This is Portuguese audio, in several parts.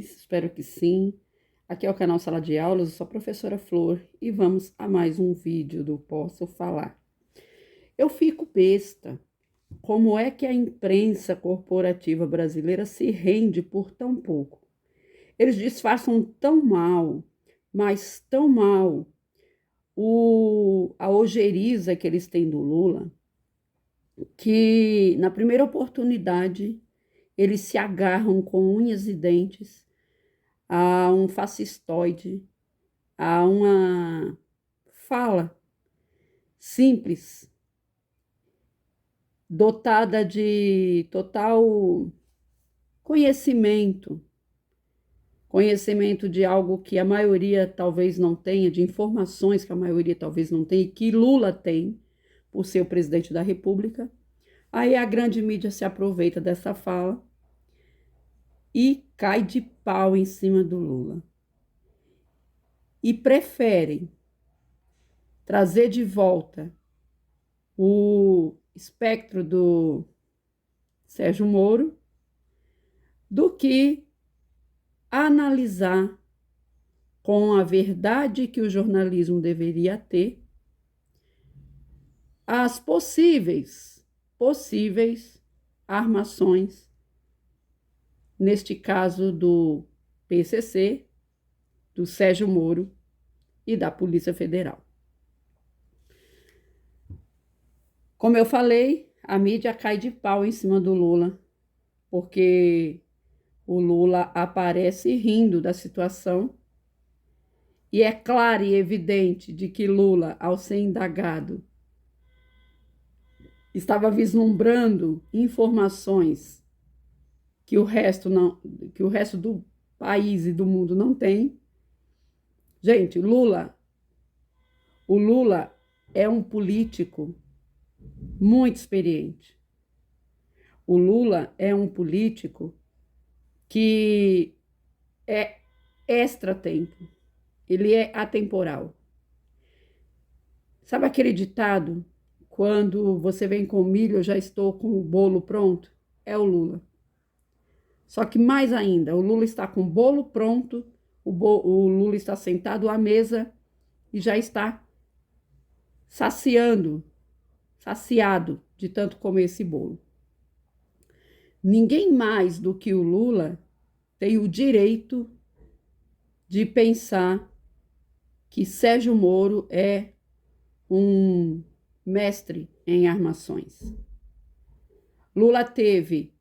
vocês? Espero que sim. Aqui é o canal Sala de Aulas, eu sou a professora Flor e vamos a mais um vídeo do Posso Falar. Eu fico besta. Como é que a imprensa corporativa brasileira se rende por tão pouco? Eles disfarçam tão mal, mas tão mal, a ojeriza que eles têm do Lula, que na primeira oportunidade eles se agarram com unhas e dentes a um fascistoide, a uma fala simples, dotada de total conhecimento, conhecimento de algo que a maioria talvez não tenha, de informações que a maioria talvez não tenha, e que Lula tem, por ser o presidente da República. Aí a grande mídia se aproveita dessa fala e cai de pau em cima do Lula. E preferem trazer de volta o espectro do Sérgio Moro do que analisar com a verdade que o jornalismo deveria ter as possíveis armações, neste caso do PCC, do Sérgio Moro e da Polícia Federal. Como eu falei, a mídia cai de pau em cima do Lula, porque o Lula aparece rindo da situação, e é claro e evidente de que Lula, ao ser indagado, estava vislumbrando informações que o resto do país e do mundo não tem. Gente, o Lula é um político muito experiente. O Lula é um político que é extra-tempo, ele é atemporal. Sabe aquele ditado, quando você vem com milho, eu já estou com o bolo pronto? É o Lula. Só que mais ainda, o Lula está com o bolo pronto, o Lula está sentado à mesa e já está saciado de tanto comer esse bolo. Ninguém mais do que o Lula tem o direito de pensar que Sérgio Moro é um mestre em armações. Lula teve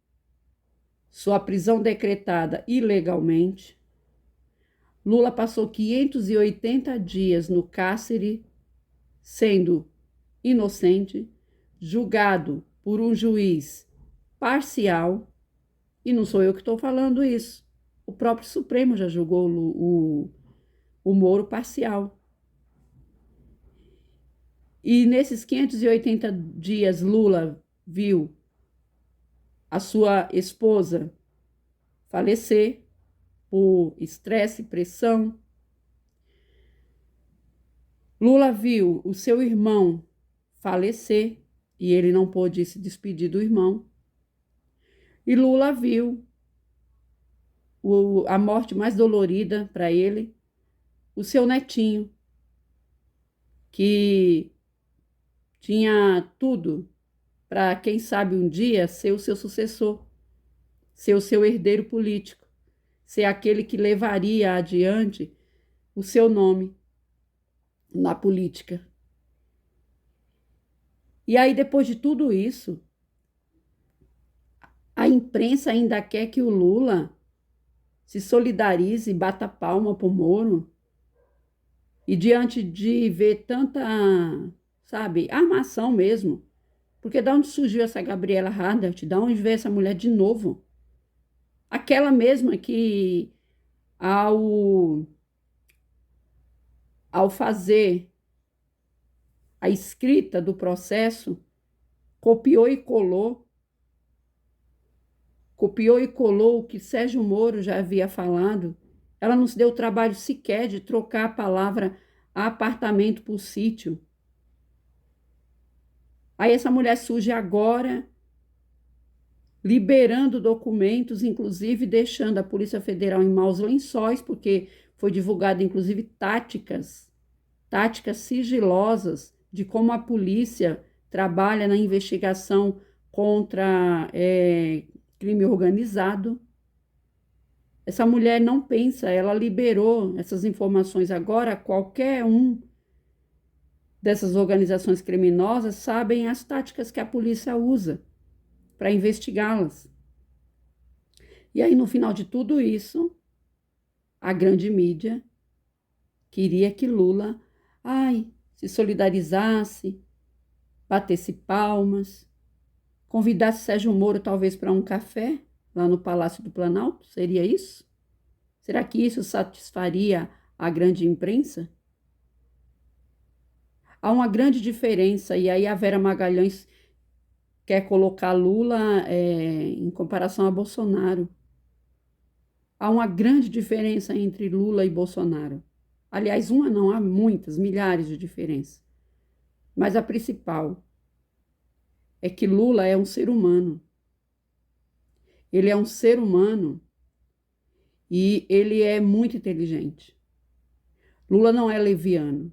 sua prisão decretada ilegalmente. Lula passou 580 dias no cárcere, sendo inocente, julgado por um juiz parcial, e não sou eu que estou falando isso. O próprio Supremo já julgou o Moro parcial. E nesses 580 dias, Lula viu a sua esposa falecer por estresse e pressão. Lula viu o seu irmão falecer e ele não pôde se despedir do irmão. E Lula viu a morte mais dolorida para ele, o seu netinho, que tinha tudo para, quem sabe, um dia ser o seu sucessor, ser o seu herdeiro político, ser aquele que levaria adiante o seu nome na política. E aí, depois de tudo isso, a imprensa ainda quer que o Lula se solidarize e bata palma para o Moro. E diante de ver tanta, sabe, armação mesmo, porque de onde surgiu essa Gabriela Hardert? De onde veio essa mulher de novo? Aquela mesma que, ao fazer a escrita do processo, copiou e colou o que Sérgio Moro já havia falado. Ela não se deu o trabalho sequer de trocar a palavra apartamento por sítio. Aí essa mulher surge agora liberando documentos, inclusive deixando a Polícia Federal em maus lençóis, porque foi divulgado, inclusive, táticas sigilosas de como a polícia trabalha na investigação contra crime organizado. Essa mulher não pensa, ela liberou essas informações agora. Qualquer um dessas organizações criminosas sabem as táticas que a polícia usa para investigá-las. E aí, no final de tudo isso, a grande mídia queria que Lula, se solidarizasse, batesse palmas, convidasse Sérgio Moro talvez para um café lá no Palácio do Planalto. Seria isso? Será que isso satisfaria a grande imprensa? Há uma grande diferença, e aí a Vera Magalhães quer colocar Lula em comparação a Bolsonaro. Há uma grande diferença entre Lula e Bolsonaro. Aliás, uma não, há muitas, milhares de diferenças. Mas a principal é que Lula é um ser humano. Ele é um ser humano e ele é muito inteligente. Lula não é leviano.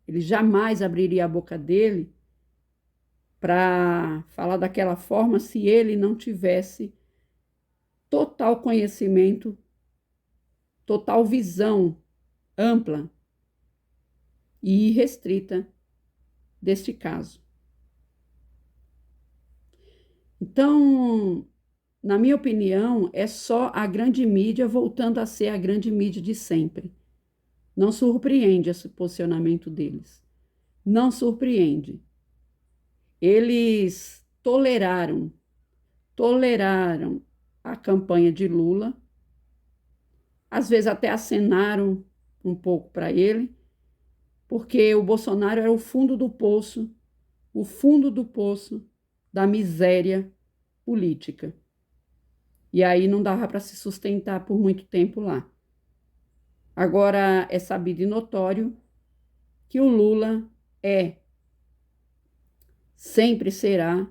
Ele jamais abriria a boca dele para falar daquela forma se ele não tivesse total conhecimento, total visão ampla e irrestrita deste caso. Então, na minha opinião, é só a grande mídia voltando a ser a grande mídia de sempre. Não surpreende esse posicionamento deles. Não surpreende. Eles toleraram a campanha de Lula, às vezes até acenaram um pouco para ele, porque o Bolsonaro era o fundo do poço da miséria política. E aí não dava para se sustentar por muito tempo lá. Agora é sabido e notório que o Lula sempre será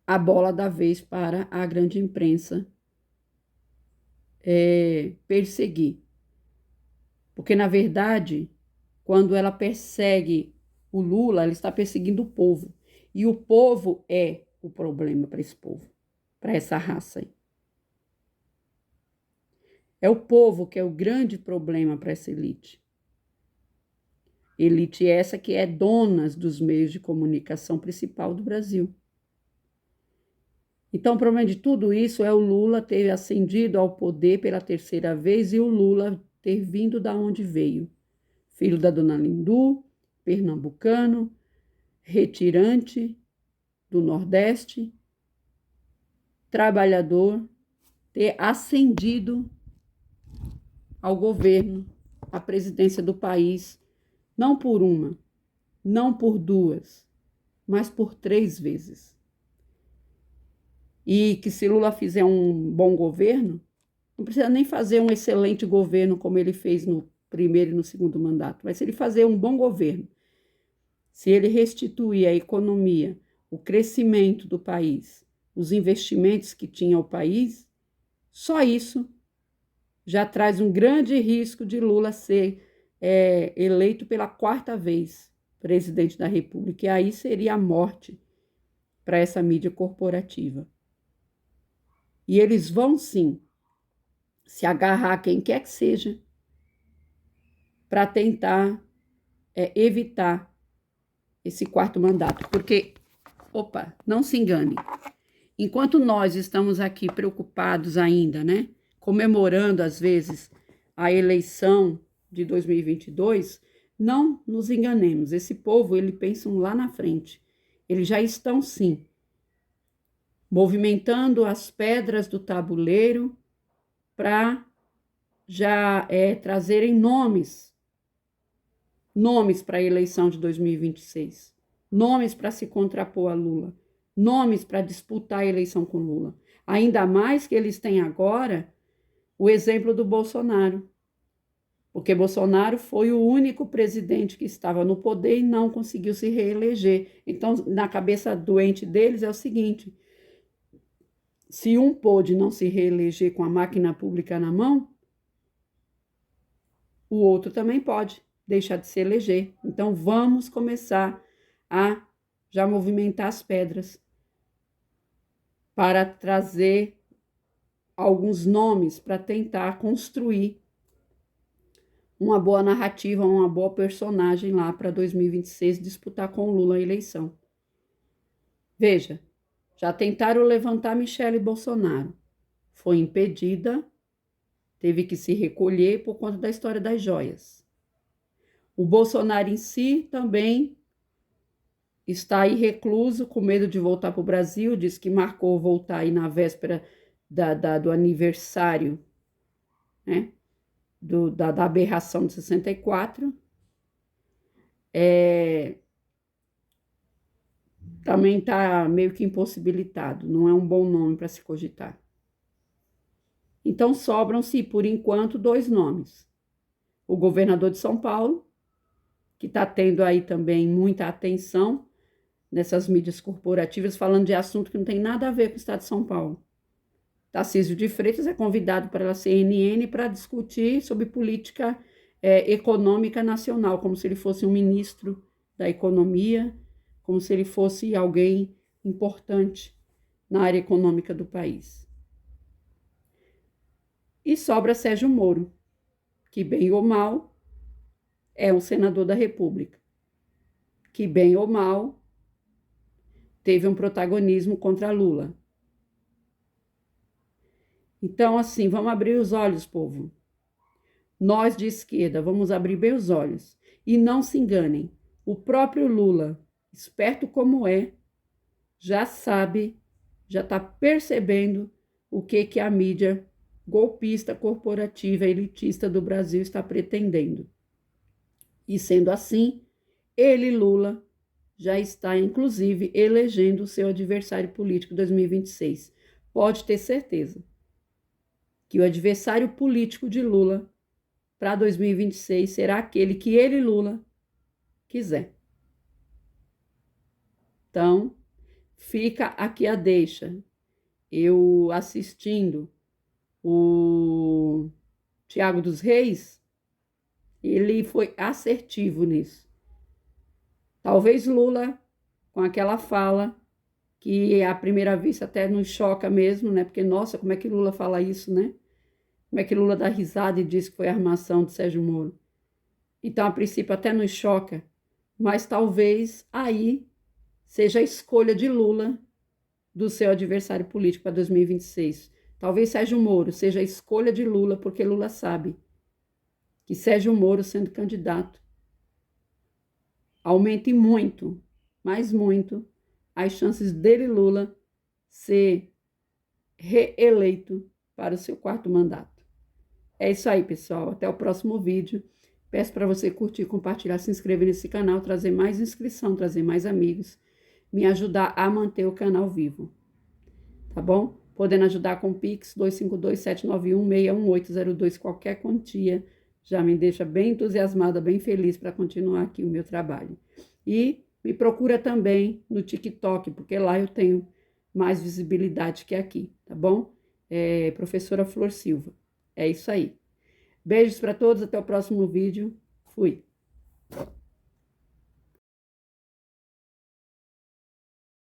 a bola da vez para a grande imprensa perseguir. Porque, na verdade, quando ela persegue o Lula, ela está perseguindo o povo. E o povo é o problema para esse povo, para essa raça aí. É o povo que é o grande problema para essa elite. Elite essa que é dona dos meios de comunicação principal do Brasil. Então, o problema de tudo isso é o Lula ter ascendido ao poder pela terceira vez e o Lula ter vindo da onde veio. Filho da dona Lindu, pernambucano, retirante do Nordeste, trabalhador, ter ascendido ao governo, à presidência do país, não por uma, não por duas, mas por 3 vezes. E que se Lula fizer um bom governo, não precisa nem fazer um excelente governo como ele fez no primeiro e no segundo mandato, mas se ele fazer um bom governo, se ele restituir a economia, o crescimento do país, os investimentos que tinha o país, só isso já traz um grande risco de Lula ser eleito pela 4ª vez presidente da República. E aí seria a morte para essa mídia corporativa. E eles vão, sim, se agarrar a quem quer que seja para tentar evitar esse 4º mandato. Porque, não se engane, enquanto nós estamos aqui preocupados ainda, né, comemorando, às vezes, a eleição de 2022, não nos enganemos. Esse povo, ele pensa lá na frente. Eles já estão, sim, movimentando as pedras do tabuleiro para já trazerem nomes para a eleição de 2026, nomes para se contrapor a Lula, nomes para disputar a eleição com Lula. Ainda mais que eles têm agora o exemplo do Bolsonaro, porque Bolsonaro foi o único presidente que estava no poder e não conseguiu se reeleger. Então, na cabeça doente deles é o seguinte: se um pôde não se reeleger com a máquina pública na mão, o outro também pode deixar de se eleger. Então, vamos começar a já movimentar as pedras para trazer alguns nomes para tentar construir uma boa narrativa, uma boa personagem lá para 2026 disputar com o Lula a eleição. Veja, já tentaram levantar Michele Bolsonaro. Foi impedida, teve que se recolher por conta da história das joias. O Bolsonaro em si também está aí recluso, com medo de voltar para o Brasil, diz que marcou voltar aí na véspera do aniversário, né, da aberração de 64. Também está meio que impossibilitado, não é um bom nome para se cogitar. Então, sobram-se, por enquanto, 2 nomes. O governador de São Paulo, que está tendo aí também muita atenção nessas mídias corporativas, falando de assunto que não tem nada a ver com o estado de São Paulo. Tarcísio de Freitas é convidado pela CNN para discutir sobre política econômica nacional, como se ele fosse um ministro da economia, como se ele fosse alguém importante na área econômica do país. E sobra Sérgio Moro, que bem ou mal é um senador da República, que bem ou mal teve um protagonismo contra Lula. Então, assim, vamos abrir os olhos, povo. Nós de esquerda, vamos abrir bem os olhos. E não se enganem, o próprio Lula, esperto como é, já sabe, já está percebendo o que a mídia golpista, corporativa, elitista do Brasil está pretendendo. E sendo assim, ele, Lula, já está, inclusive, elegendo o seu adversário político 2026. Pode ter certeza que o adversário político de Lula para 2026 será aquele que ele, Lula, quiser. Então, fica aqui a deixa. Eu assistindo o Tiago dos Reis, ele foi assertivo nisso. Talvez Lula, com aquela fala, que à primeira vista até nos choca mesmo, né? Porque, nossa, como é que Lula fala isso, né? Como é que Lula dá risada e diz que foi armação de Sérgio Moro? Então, a princípio, até nos choca, mas talvez aí seja a escolha de Lula do seu adversário político para 2026. Talvez Sérgio Moro seja a escolha de Lula, porque Lula sabe que Sérgio Moro, sendo candidato, aumente muito, mas muito, as chances dele, Lula, ser reeleito para o seu 4º mandato. É isso aí, pessoal. Até o próximo vídeo. Peço para você curtir, compartilhar, se inscrever nesse canal, trazer mais inscrição, trazer mais amigos, me ajudar a manter o canal vivo. Tá bom? Podendo ajudar com o Pix 252-791-61802, qualquer quantia, já me deixa bem entusiasmada, bem feliz para continuar aqui o meu trabalho. E me procura também no TikTok, porque lá eu tenho mais visibilidade que aqui, tá bom? Professora Flor Silva. É isso aí. Beijos para todos, até o próximo vídeo. Fui.